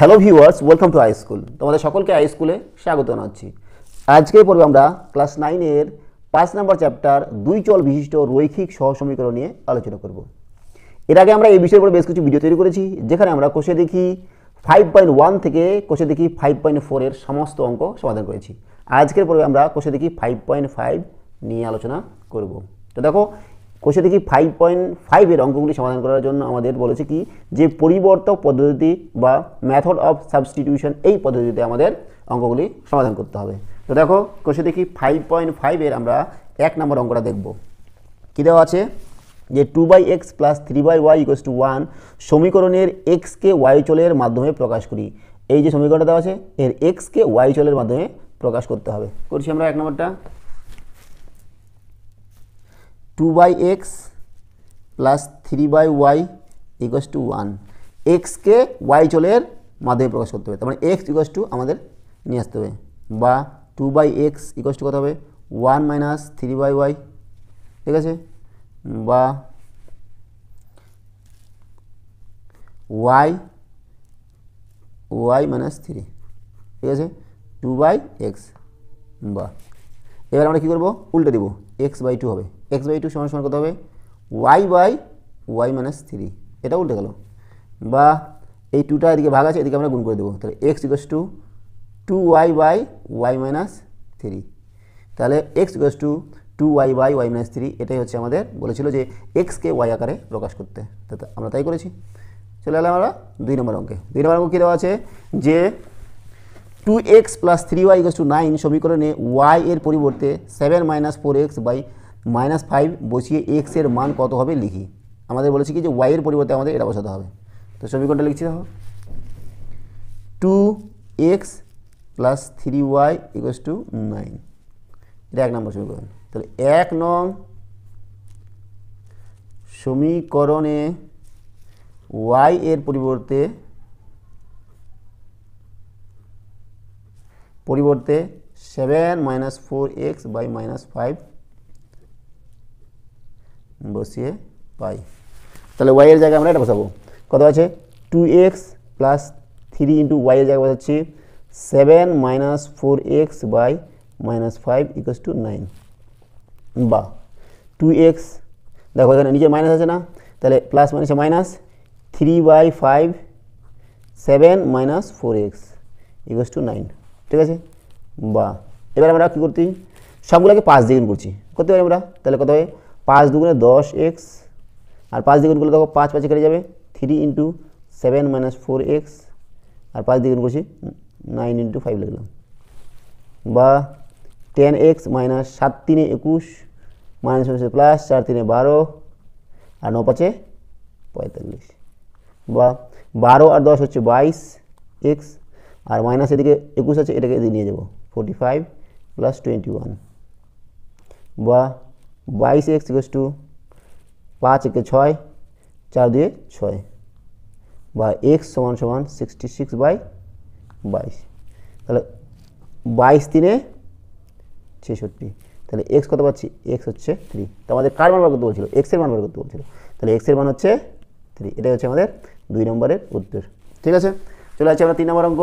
Hello viewers, welcome to I school. তোমাদের সকলকে I স্কুলে স্বাগত জানাচ্ছি। আজকের পর্বে আমরা ক্লাস 9-এর 5 নম্বর চ্যাপ্টার দুই চল বিশিষ্ট রৈখিক সহসমীকরণ নিয়ে আলোচনা করব। এর আগে আমরা এই বিষয়ের উপর বেশ কিছু ভিডিও তৈরি করেছি, যেখানে আমরা কোষে দেখি 5.1 থেকে কোষে দেখি 5.4 এর সমস্ত অঙ্ক সমাধান করেছি। আজকের পর্বে আমরা কোষে দেখি 5.5 নিয়ে আলোচনা করব। তো দেখো, কোষে দেখি 5.5 এর অঙ্কগুলি সমাধান করার জন্য আমাদের বলেছে কি যে পরিবর্তক পদ্ধতি বা মেথড অফ সাবস্টিটিউশন, এই পদ্ধতিতে আমাদের অঙ্কগুলি সমাধান করতে হবে। তো দেখো, কোষে দেখি 5.5 এর আমরা 1 নম্বর অঙ্কটা দেখব। কী দেওয়া আছে যে 2/x + 3/y = 1 সমীকরণের x কে y চলের মাধ্যমে প্রকাশ করি। এই যে সমীকরণটা দেওয়া আছে, এর x কে y চলের মাধ্যমে প্রকাশ করতে হবে। করছি আমরা 1 নম্বরটা। 2/x + 3/y = 1, x কে y চলের মাধ্যমে প্রকাশ করতে হবে। তার মানে x = আমাদের নিয়ে আসতে হবে, বা 2/x = কত হবে 1 - 3/y, ঠিক আছে, বা y - 3, ঠিক আছে, 2/x। বা এবার আমরা কী করবো, উল্টে দেবো, x/2 হবে, x/2 = কত হবে y/y - 3, এটা উল্টে গেল। বা এই 2টা এদিকে ভাগ আছে, এদিকে আমরা গুণ করে দেবো, তাহলে x = 2y/y - 3, তাহলে x = 2y/y - 3। এটাই হচ্ছে আমাদের বলেছিল যে x কে y আকারে প্রকাশ করতে, আমরা তাই করেছি। চলে এলাম আমরা 2 নম্বর অঙ্কে। 2 নম্বর অঙ্ক কী দেওয়া আছে যে 2x + 3y = 9 সমীকরণে y এর পরিবর্তে 7 - 4x - 5 বসিয়ে x এর মান কত হবে লিখি। আমাদের বলেছি কি যে y এর পরিবর্তে আমাদের এটা বসাতে হবে। তো সমীকরণটা লিখছি, দেখো 2x + 3y = 9, এটা 1 নম্বর সমীকরণ। তাহলে 1 নং সমীকরণে y এর পরিবর্তে 7 - 4x - 5 বসিয়ে পাই। তাহলে y এর জায়গায় আমরা এটা বসাবো, কত আছে 2x + 3 × y এর জায়গায় বসাচ্ছি 7 - 4x - 5 = 9, বা 2x, দেখো এখানে নিচে মাইনাস আছে না, তাহলে প্লাস মাইনাসে মাইনাস 3/5 7 - 4x = 9, ঠিক আছে। বা এবার আমরা কী করতে, সবগুলোকে 5 দিয়ে গুণ করতে পারি আমরা। তাহলে কত হবে 5 × 2 = 10x, আর 5 দিয়ে গুণ করলে দেখো 5 5 কেটে যাবে, 3 × 7 - 4x, আর 5 দিয়ে গুণ করছি 9 × 5 লিখলাম। বা 10x - 7 × 3 = 21, প্লাস 4 × 3 = 12, আর 9 × 5 = 45। বা 12 আর 10 হচ্ছে 22x, আর মাইনাস এদিকে 21 আছে, এটাকে এদিকে নিয়ে যাবো 45 + 21। বা 22x = 5 × 6, 4 × 2 = 6, বা x = 66/22। তাহলে 22 × 3 = 66। তাহলে x কত পাচ্ছি, x হচ্ছে 3। তো আমাদের কার মান বার করতে বলছিল, x এর মান বার করতে বলছিল। তাহলে x এর মান হচ্ছে 3। এটাই হচ্ছে আমাদের 2 নম্বরের উত্তর, ঠিক আছে। চলে আসছে আমরা 3 নম্বর অঙ্ক,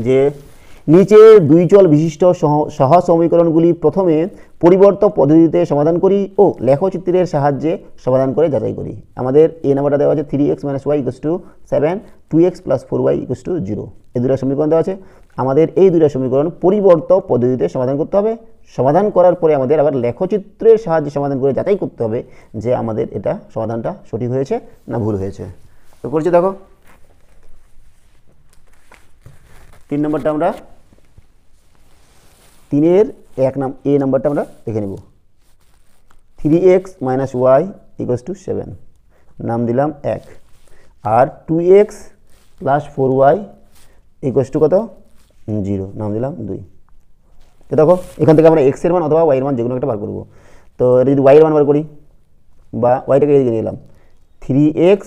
যে নিচে দুই চল বিশিষ্ট সহজ সমীকরণগুলি প্রথমে পরিবর্তক পদ্ধতিতে সমাধান করি ও লেখচিত্রের সাহায্যে সমাধান করে যাচাই করি। আমাদের এই নাম্বারটা দেওয়া আছে 3x - y = 7, 2x + 4y = 0। এই দুটো সমীকরণ দেওয়া আছে। আমাদের এই দুটো সমীকরণ পরিবর্তক পদ্ধতিতে সমাধান করতে হবে। সমাধান করার পরে আমাদের আবার লেখচিত্রের সাহায্যে সমাধান করে যাচাই করতে হবে যে আমাদের এটা সমাধানটা সঠিক হয়েছে না ভুল হয়েছে। তো করছি, দেখো 3 নম্বরটা আমরা 3-এর 1 এ নাম্বারটা আমরা লিখে নেব। 3x - y = 7, নাম দিলাম 1, আর 2x + 4y = কত 0, নাম দিলাম 2। তো দেখো এখান থেকে আমরা x এর মান অথবা y এর মান যে কোনো একটা বার করবো। তো এটা যদি y এর মান বার করি, বা ওয়াইটাকে এদিকে নিয়ে এলাম 3x,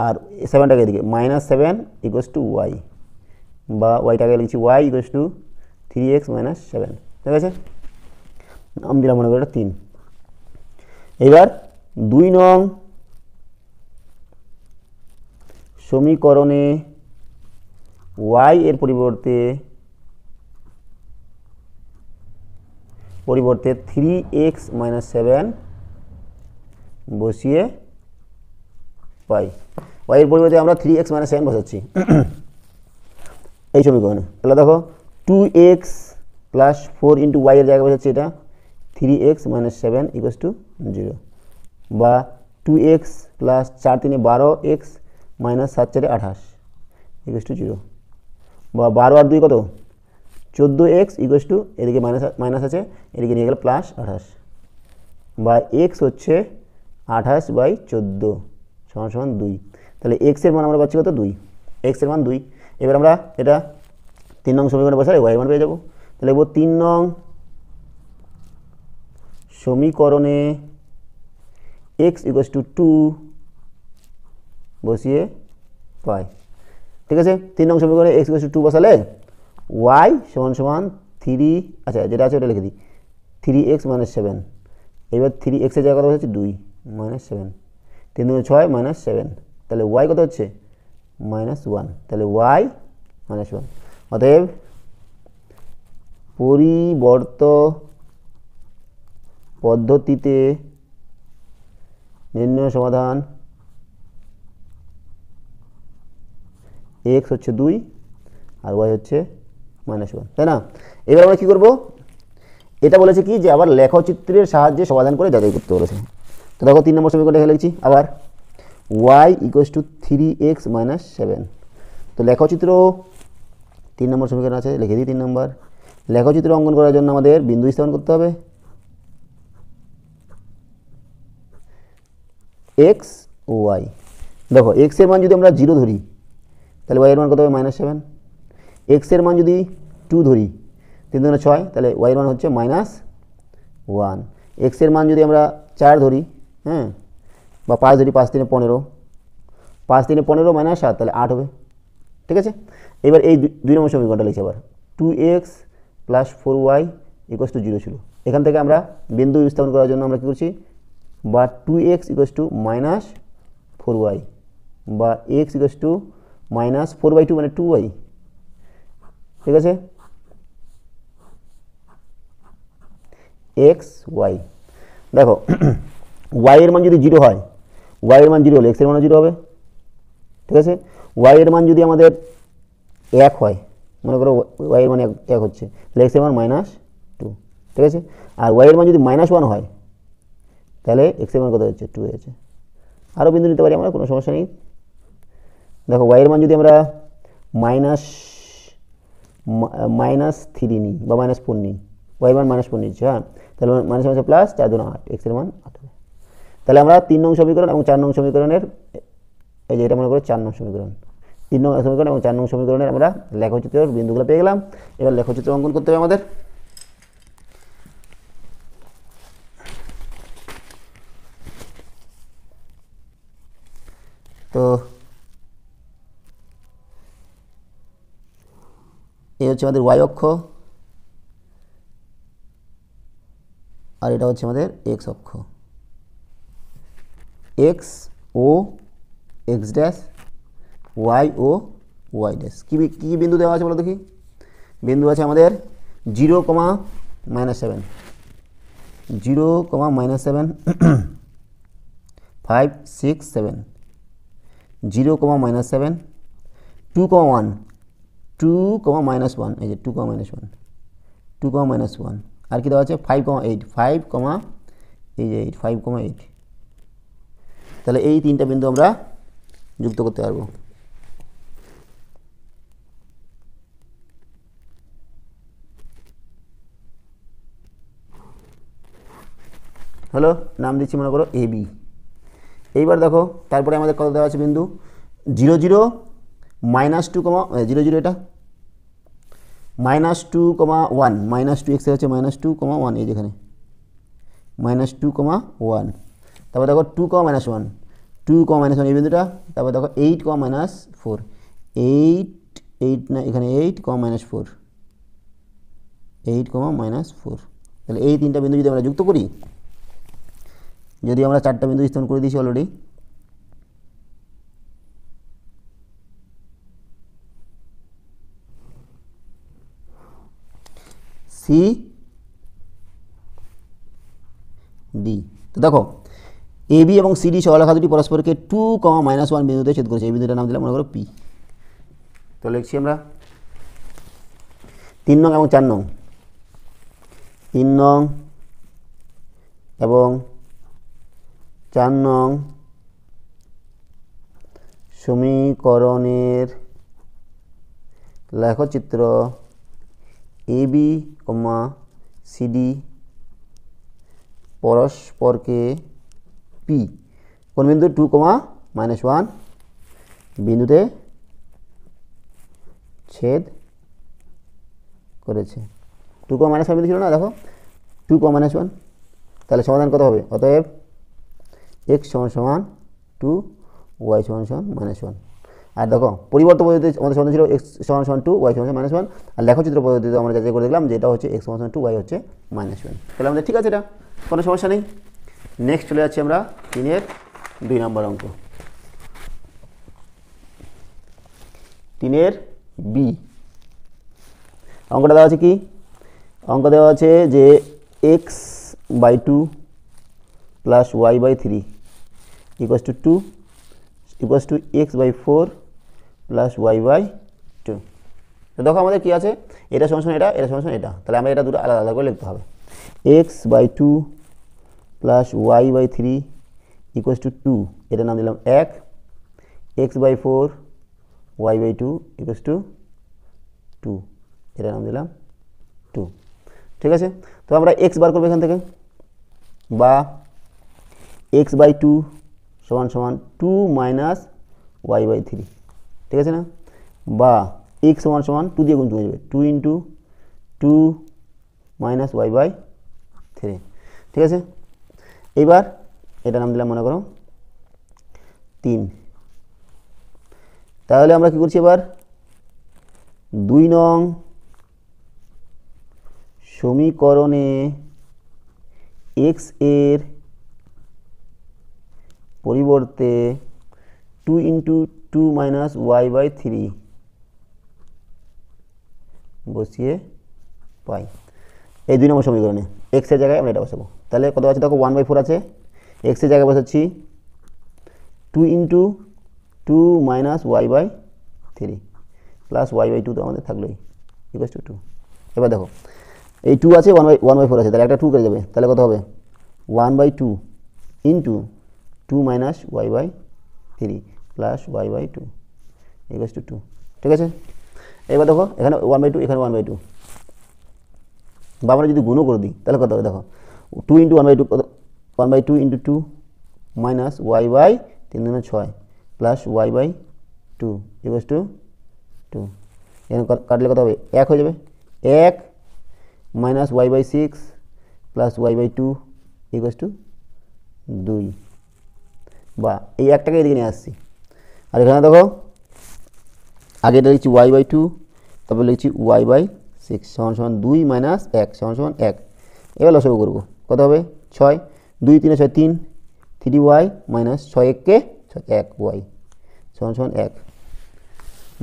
আর 7টাকে এদিকে -7 = y, বা ওয়াইটাকে লিখছি y = 3x - 7, ঠিক আছে, নাম দিলাম মনে করি এটা 3। এবার 2 নং সমীকরণে y এর পরিবর্তে 3x - 7 বসিয়ে পাই। y এর পরিবর্তে আমরা 3x - 7 বসাচ্ছি এই সমীকরণে। তাহলে দেখো 2x + 4 × y এর জায়গায় বসাচ্ছি এটা 3x - 7 = 0, বা 2x + 4 × 3 = 12x - 7 × 4 = 28 = 0, বা 12 আর 2 কত 14x এদিকে মাইনাস আছে, এদিকে নিয়ে গেলে +28, বা x হচ্ছে 28/14 = 2। তাহলে x এর মান আমরা পাচ্ছি কত 2, x এর মান 2। এবার আমরা এটা 3 নং সমীকরণে বসালে y এর মান পেয়ে যাবো। তাহলে লিখব 3 নং সমীকরণে x = 2 বসিয়ে পাই। ঠিক আছে, 3 নং সমীকরণে x = 2 বসালে y = 3, আচ্ছা যেটা আছে ওটা লিখে দিই 3x - 7। এবার 3x এর জায়গায় কত হচ্ছে 2 - 7, 3 × 6 - 7, তাহলে y কত হচ্ছে -1, তাহলে y -1। অতএব পরিবর্ত পদ্ধতিতে নির্ণয় সমাধান x হচ্ছে 2 আর y হচ্ছে -1, তাই না? এবার আমরা কি করব, এটা বলেছে কি যে আবার লেখচিত্রের সাহায্যে সমাধান করে যাচাই করতে বলেছে। তো দেখো 3 নম্বর সমীকরণে লিখছি আবার y = 3x - 7। তো লেখচিত্র 3 নম্বর সমীকরণ আছে, লিখে দিই 3 নম্বর। লেখচিত্র অঙ্কন করার জন্য আমাদের বিন্দু স্থাপন করতে হবে x ও y। দেখো x এর মান যদি আমরা 0 ধরি তাহলে y এর মান কত হবে -7, x এর মান যদি 2 ধরি 3 × 6, তাহলে y এর মান হচ্ছে -1, x এর মান যদি আমরা 4 ধরি, হ্যাঁ, বা 5 ধরি, 5 × 3 = 15, 5 × 3 = 15 - 7, তাহলে 8 হবে। ঠিক আছে, এবার এই 2 নম্বর সমীকরণটা লিখছি আবার 2x + 4y = 0 ছিল। এখান থেকে আমরা বিন্দু স্থাপন করার জন্য আমরা কী করছি, বা 2x = -4y, বা x = -4/2 মানে 2y। ঠিক আছে, x y। দেখো y এর মান যদি 0 হয়, y এর মান 0 হলে x এর মানও 0 হবে। ঠিক আছে, y এর মান যদি আমাদের 1 হয়, মনে করো y এর মান 1 হচ্ছে, তাহলে x এর মান -2। ঠিক আছে, আর y এর মান যদি -1 হয় তাহলে x এর মান কত হচ্ছে 2 হয়েছে। আরও বিন্দু নিতে পারি আমরা, কোনো সমস্যা নেই। দেখো y এর মান যদি আমরা -3 নিই বা -4 নিই, y এর মান -4 নিচ্ছি, হ্যাঁ, তাহলে মাইনাস মাইনাসে প্লাস 4 × 8, x এর মান 8 হবে। তাহলে আমরা 3 নং সমীকরণ এবং 4 নং সমীকরণের, এই যে এটা মনে করো 4 নং সমীকরণ, 3 নং সমীকরণ এবং 4 নং সমীকরণের আমরা লেখচিত্রের বিন্দুগুলো পেয়ে গেলাম। এবার লেখচিত্র অঙ্কন করতে হবে আমাদের। তো এই হচ্ছে আমাদের y অক্ষ, আর এটা হচ্ছে আমাদের x অক্ষ, x ও x ড্যাশ, y ও y ড্যাশ। কী বিন্দু দেওয়া আছে বলো দেখি? বিন্দু আছে আমাদের 0, -7, 0, -7, 5, 6, 7, 0, -7, 2, 1, 2, -1, এই যে 2, -1, 2, -1, আর কি দেওয়া আছে 5, 8, 5, এই যে 8, 5, 8। তাহলে এই 3টা বিন্দু আমরা যুক্ত করতে পারবো। হলো, নাম দিচ্ছি মনে করো AB। এইবার দেখো তারপরে আমাদের কত দেওয়া আছে বিন্দু 0, 0, -2, 0, 0, এটা -2, 1, -2x হচ্ছে -2, 1, এই যেখানে -2, 1। তারপর দেখো 2, -1, 2, -1 এই বিন্দুটা। তারপর দেখো 8, -4, 8 না, এখানে 8, -4, 8, -4। তাহলে এই 3টা বিন্দু যদি আমরা যুক্ত করি, যদি আমরা 4টা বিন্দু স্থাপন করে দিয়েছি অলরেডি, সি ডি। তো দেখো এ বি এবং সিডি সরলরেখা দুটি পরস্পরকে 2, -1 বিন্দুতে ছেদ করেছে। এই বিন্দুটার নাম দিলাম মনে করো পি। তো লিখছি আমরা 3 নং এবং 4 নং, 3 নং এবং 4 নং সমীকরণের লেখচিত্র এ বি, সিডি পরস্পরকে পি কোন বিন্দু 2, -1 বিন্দুতে ছেদ করেছে। 2, -1 বিন্দু ছিল না, দেখো 2, -1, তাহলে সমাধান কত হবে? অতএব x = 2, y = -1। আর দেখো পরিবর্তন পদ্ধতিতে আমাদের সমাধান ছিল x = 2, y = -1, আর লেখচিত্র পদ্ধতিতে আমরা যাচাই করে দেখলাম যে এটা হচ্ছে x = 2, y হচ্ছে -1। তাহলে আমাদের ঠিক আছে, এটা কোনো সমস্যা নেই। নেক্সট চলে যাচ্ছি আমরা 3-এর 2 নম্বর অঙ্ক। 3-এর বি অঙ্কটা দেওয়া আছে কি? অঙ্ক দেওয়া আছে যে x/2 + y/3 = 2 = x/4 + y/2। তো দেখো আমাদের কি আছে, এটা সমান এটা, এটা সমান এটা, তাহলে আমরা এটা দুটো আলাদা আলাদা করে লিখতে হবে। x/2 + y/3 = 2, এটার নাম দিলাম 1, x/4 y/2 = 2, এটার নাম দিলাম 2। ঠিক আছে, তো আমরা x বার করবো এখান থেকে, বা x/2 = 2 - y/3, ঠিক আছে না, বা x = 2 দিয়ে গুণ করে যাবে, 2 × 2 - y/3, ঠিক আছে। এইবার এটা নাম দিলাম মনে করো 3। তাহলে আমরা কি করছি এবার 2 নং সমীকরণে x এর পরিবর্তে 2 × 2 - y/3 বসিয়ে পাই। এই 2 নম্বর সমীকরণে x এর জায়গায় আমরা এটা বসাবো। তাহলে কত আছে দেখো 1/4 আছে, x এর জায়গায় বসাচ্ছি 2 × 2 - y/3 প্লাস y/2 তো আমাদের থাকলোই, = 2। এবার দেখো এই 2 আছে, 1/4 আছে, তাহলে একটা 2 কেটে যাবে, তাহলে কত হবে 1/2 × 2 - y/3 প্লাস y/2 = 2, ঠিক আছে। এবার দেখো এখানে 1/2, এখানে 1/2, বা আমরা যদি গুণও করে দিই তাহলে কত হবে দেখো 2 × 1/2 কত, 1/2 × 2 মাইনাস y/3 × 6 প্লাস y/2 = 2। এখানে কাটলে কত হবে 1 হয়ে যাবে, 1 মাইনাস y/6 প্লাস y/2 = 2, বা এই একটাকে এদিকে নিয়ে আসছি। আর এখানে দেখো আগে এটা লিখছি y/2, তারপর লিখছি y/6 = 2 - 1 = 1। এবার লসাগু করব, কত হবে 6, 2 × 3 = 6, 3, 3y - 6 × 1 = 1y = 1,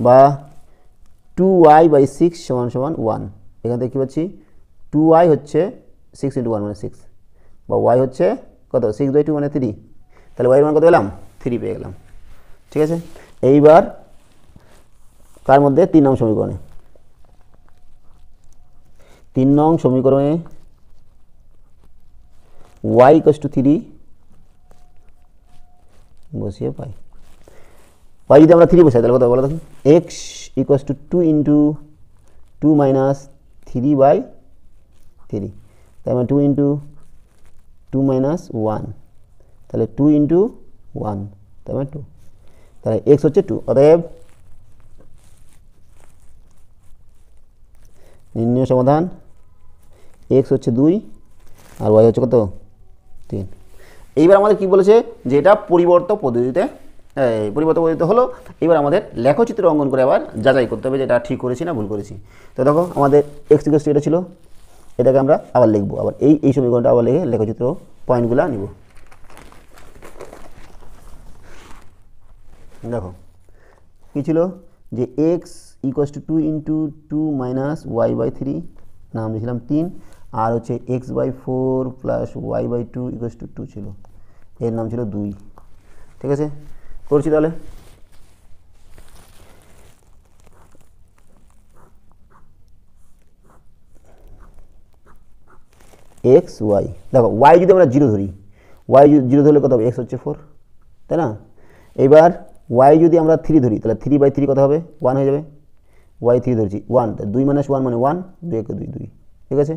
বা 2y/6 = 1। এখান থেকে কী পাচ্ছি 2y হচ্ছে 6 × 1 মানে 6, বা y হচ্ছে কত 6/2 মানে 3, তাহলে y এর মান কত পেলাম 3 পেয়ে গেলাম, ঠিক আছে। এইবার তার মধ্যে 3 নং সমীকরণে 3 নং সমীকরণে y = 3 বসিয়ে পাই। y যদি আমরা 3 বসাই তাহলে কত বলো দেখুন, x = 2 × 2 - 3/3, তার মানে 2 × 2 - 1, তাহলে 2 × 1 তার মানে 2, তাহলে x হচ্ছে 2। অতএব নির্ণয় সমাধান x হচ্ছে 2 আর y হচ্ছে কত 3। এইবার আমাদের কি বলেছে যে এটা পরিবর্তন পদ্ধতিতে হলো। এবার আমাদের লেখচিত্র অঙ্কন করে আবার যাচাই করতে হবে যে এটা ঠিক করেছি না ভুল করেছি। তো দেখো আমাদের x = এটা ছিল, এটাকে আমরা আবার লিখবো, আবার এই সমীকরণটা আবার লিখে লেখচিত্র পয়েন্টগুলো নিব। দেখো কী ছিল যে x = 2 × 2 - y/3 নাম দিয়েছিলাম 3, আর হচ্ছে x/4 plus y/2 equals to 2 ছিল, এর নাম ছিল 2। ঠিক আছে, করছি তাহলে। এক্স ওয়াই, দেখো ওয়াই যদি আমরা 0 ধরি, ওয়াই 0 ধরলে কত হবে, এক্স হচ্ছে 4, তাই না? এবার ওয়াই যদি আমরা 3 ধরি, তাহলে 3/3 কত হবে, 1 হয়ে যাবে। ওয়াই 3 ধরছি, 1, 2 - 1 মানে 1, 2 × 2 2। ঠিক আছে,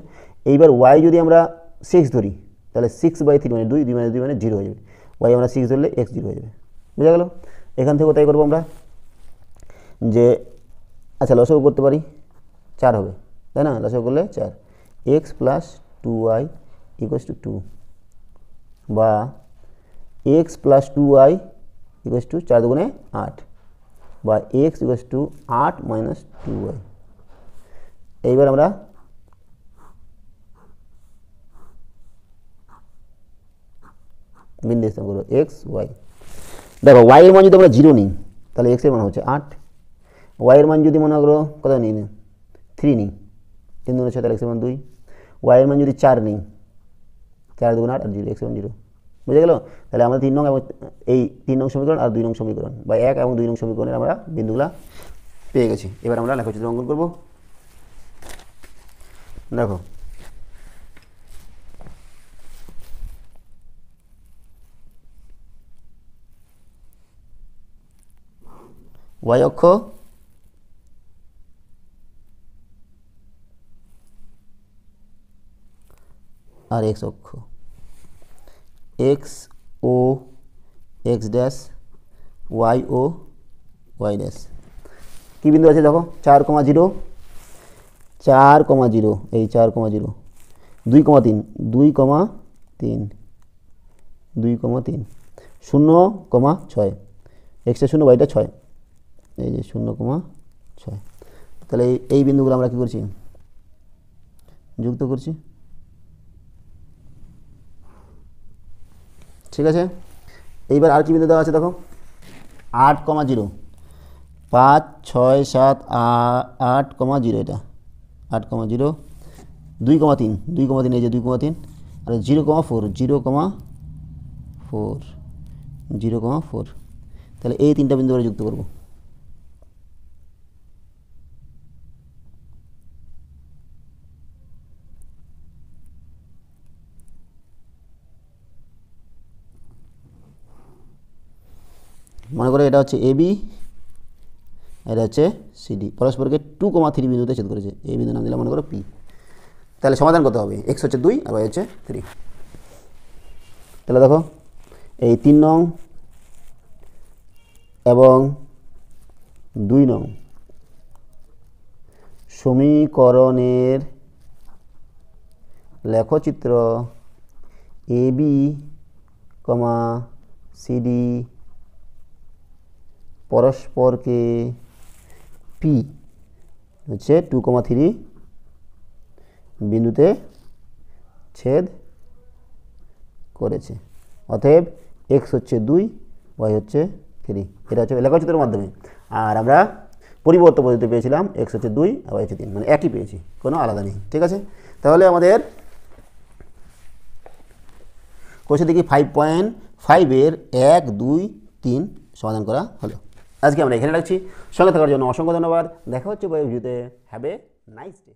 এইবার ওয়াই যদি আমরা 6 ধরি, তাহলে 6/3 মানে 2, 2 - 2 মানে 0 হয়ে যাবে। ওয়াই আমরা 6 ধরলে এক্স 0 হয়ে যাবে। বুঝা গেল? এখান থেকে তাই করবো আমরা, যে আচ্ছা লসাগু করতে পারি, 4 হবে, তাই না? লসাগু করলে 4, x plus 2y equals to 2, বা x plus 2y equals to 4 দুগুণে 8, বা এক্স ইকুয়ালস টু 8 - 2y। এইবার আমরা বিন্দু স্থাপন করবো এক্স ওয়াই। দেখো ওয়াই এর মান যদি আমরা 0 নিই, তাহলে এক্স এর মান হচ্ছে 8, ওয়াই এর মান যদি মনে করো কত নিই, 3 নিই, 3 2 6, তাহলে এক্স এর মান 2। ওয়াই এর মান যদি 4 নিই, 4 2 8 আর 0, এক্স এর মান 0। বুঝে গেল? তাহলে আমরা 3 নং এবং এই 3 নং সমীকরণ আর 2 নং সমীকরণ, বা 1 এবং 2 নং সমীকরণের আমরা বিন্দুগুলা পেয়ে গেছি। এবার আমরা লেখচিত্র অঙ্কন করব। দেখো ওয়াই অক্ষ আর এক্স অক্ষ, এক্স ও এক্স ড্যাশ, ওয়াই ও ওয়াই ড্যাশ। কী বিন্দু আছে দেখো, 4,0, 4,0, এই 4,0, 2,3, 2,3, 2,3, 0,6, এক্সটা 0 ওয়াইটা 6, এই যে 0,6। তাহলে এই বিন্দুগুলো আমরা কী করছি, যুক্ত করছি। ঠিক আছে, এইবার আর কি বিন্দু দেওয়া আছে দেখো, 8,0, 5 6 7 8,0, এটা 8,0, 2,3, 2,3, এই যে 2,3, আর 0,4, 0,4, 0,4। তাহলে এই 3টা বিন্দু আমরা যুক্ত করব। মনে করে এটা হচ্ছে এবি, এটা হচ্ছে সিডি, পরস্পরকে 2,3 বিন্দুতে ছেদ করেছে। এই বিন্দু নাম দিলাম মনে করো পি। তাহলে সমাধান কত হবে, এক্স হচ্ছে 2 আর ওয়াই হচ্ছে 3। তাহলে দেখো এই 3 নং এবং 2 নং সমীকরণের লেখচিত্র এবি, সিডি পরস্পরকে পি হচ্ছে 2,3 বিন্দুতে ছেদ করেছে। অতএব এক্স হচ্ছে 2, ওয়াই হচ্ছে 3। এটা হচ্ছে লেখচিত্রের মাধ্যমে। আর আমরা পরিবর্ত পদ্ধতি পেয়েছিলাম, এক্স হচ্ছে 2 আর ওয়াই হচ্ছে 3, মানে একই পেয়েছি, কোনো আলাদা নেই। ঠিক আছে, তাহলে আমাদের কোশ্চেন দেখি 5.5-এর 1 2 3 সমাধান করা হলো। আজকে আমরা এখানে রাখছি। সঙ্গে থাকার জন্য অসংখ্য ধন্যবাদ। দেখা হচ্ছে পরের ভিডিওতে। Have a nice day.